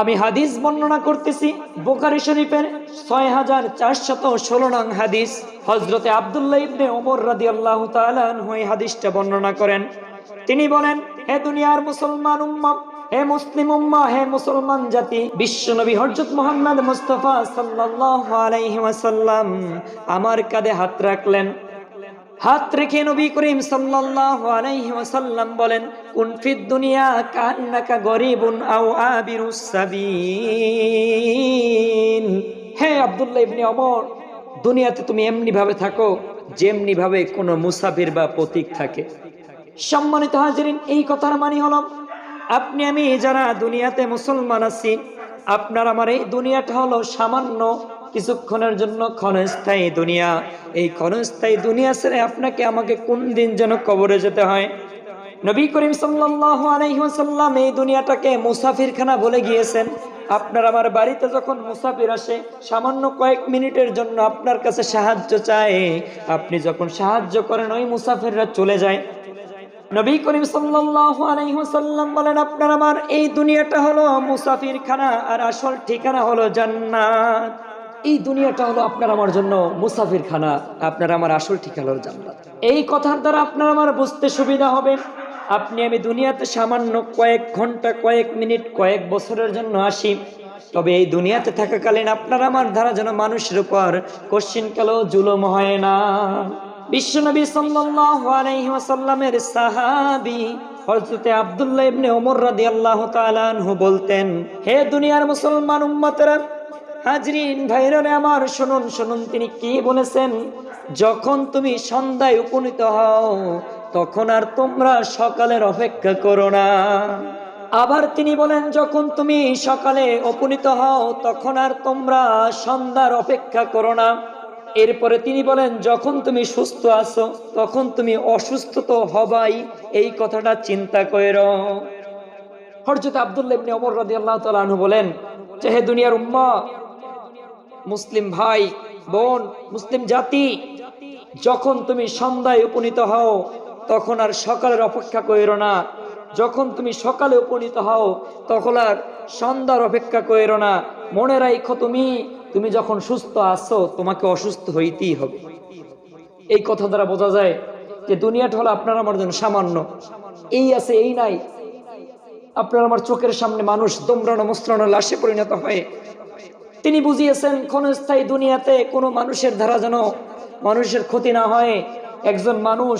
আমি হাদিস বর্ণনা করতেছি বুখারী শরীফের 6416 নং হাদিস। হযরতে আব্দুল্লাহ ইবনে ওমর রাদিয়াল্লাহু তাআলা আনহু এই হাদিসটা বর্ণনা করেন। তিনি বলেন, হে দুনিয়ার মুসলমান উম্মাহ, হে মুসলিম উম্মাহ, হে মুসলমান জাতি, বিশ্বনবী হযরত মুহাম্মদ মুস্তাফা সাল্লাল্লাহু আলাইহি ওয়াসাল্লাম আমার কাঁধে হাত রাখলেন। হাত রেখে নবী করিম সাল্লাল্লাহু আলাইহি ওয়াসাল্লাম বলেন, কুন ফিদ দুনিয়া কান্নাকা গরিবুন আও আবিরুস সাবিল। হে আব্দুল্লাহ ইবনে ওমর, দুনিয়াতে তুমি এমনি ভাবে থাকো যেমনি ভাবে কোনো মুসাফির বা পথিক থাকে। সম্মানিত হাজিরিন, এই কথার মানে হলো আপনি আমি যারা দুনিয়াতে মুসলমান আছি, আপনার আমার এই দুনিয়াটা হলো সামান্য কিছুক্ষণের জন্য ক্ষণস্থায়ী দুনিয়া। এই ক্ষণস্থায়ী দুনিয়া ছেড়ে আপনাকে আমাকে কোন দিন যেন কবরে যেতে হয়। নবী করিম সাল্লাল্লাহু আলাইহি ওয়াসাল্লাম এই দুনিয়াটাকে মুসাফিরখানা বলে গিয়েছেন। আপনার আমার বাড়িতে যখন মুসাফির আসে, সামান্য কয়েক মিনিটের জন্য আপনার কাছে সাহায্য চায়, আপনি যখন সাহায্য করেন ওই মুসাফিররা চলে যায়। নবী করিম সাল্লাল্লাহু আলাইহি ওয়াসাল্লাম বলেন, আপনার আমার এই দুনিয়াটা হলো মুসাফিরখানা আর আসল ঠিকানা হলো জান্নাত। এই দুনিয়াটা হলো আপনার আমার জন্য মুসাফিরখানা, আপনার আমার আসল ঠিকানা হলো জান্নাত। এই কথার দ্বারা আপনার আমার বুঝতে সুবিধা হবে, আপনি আমি দুনিয়াতে সামান্য কয়েক ঘন্টা, কয়েক মিনিট, কয়েক বছরের জন্য আসি, তবে এই দুনিয়াতে থাকাকালীন আপনার আমার দ্বারা যেন মানুষের উপর কশ্চিনকালেও জুলুম হয় না। বিশ্বনবী সাল্লাল্লাহু আলাইহি ওয়াসাল্লামের সাহাবী হযরতে আব্দুল্লাহ ইবনে ওমর রাদিয়াল্লাহু তাআলা আনহু বলতেন, হে দুনিয়ার মুসলমান উম্মতেরা, হাজরিন ভাইরা আমার, শুনুন শুনুন তিনি কি বলেছেন। যখন তুমি সন্ধ্যায় উপনীত হও তখন আর তোমরা সকালের অপেক্ষা করো না। আবার তিনি বলেন, যখন তুমি সকালে উপনীত হও তখন আর তোমরা সন্ধ্যার অপেক্ষা করো না। এরপরে তিনি বলেন, যখন তুমি সুস্থ আছো তখন তুমি অসুস্থ তো হবাই, এই কথাটা চিন্তা করো। হযরত আব্দুল্লাহ ইবনে ওমর রাদিয়াল্লাহু তাআলা আনহু বলেন যে, হে দুনিয়ার উম্মাহ, মুসলিম ভাই বোন, মুসলিম জাতি, যখন তুমি সন্ধ্যায় উপনীত হও তখন আর সকালের অপেক্ষা করো না। যখন তুমি সকালে উপনীত হও তখন আর সন্ধ্যার অপেক্ষা করো না। মনে রাখো, তুমি যখন সুস্থ আছো তোমাকে অসুস্থ হইতেই হবে। এই কথা দ্বারা বোঝা যায় যে দুনিয়াটা হলো আপনার আমার জন্য সামান্য। এই আছে এই নাই, আপনার আমার চোখের সামনে মানুষ দমড়ানো মসরানো লাশে পরিণত হয়। তিনি বুঝিয়েছেন ক্ষণস্থায়ী দুনিয়াতে কোনো মানুষের দ্বারা যেন মানুষের ক্ষতি না হয়, একজন মানুষ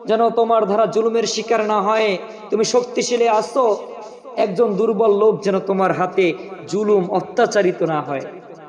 যেন তোমার দ্বারা জুলুমের শিকার না হয়। তুমি শক্তিশালী আছো, একজন দুর্বল লোক যেন তোমার হাতে জুলুম অত্যাচারিত না হয়।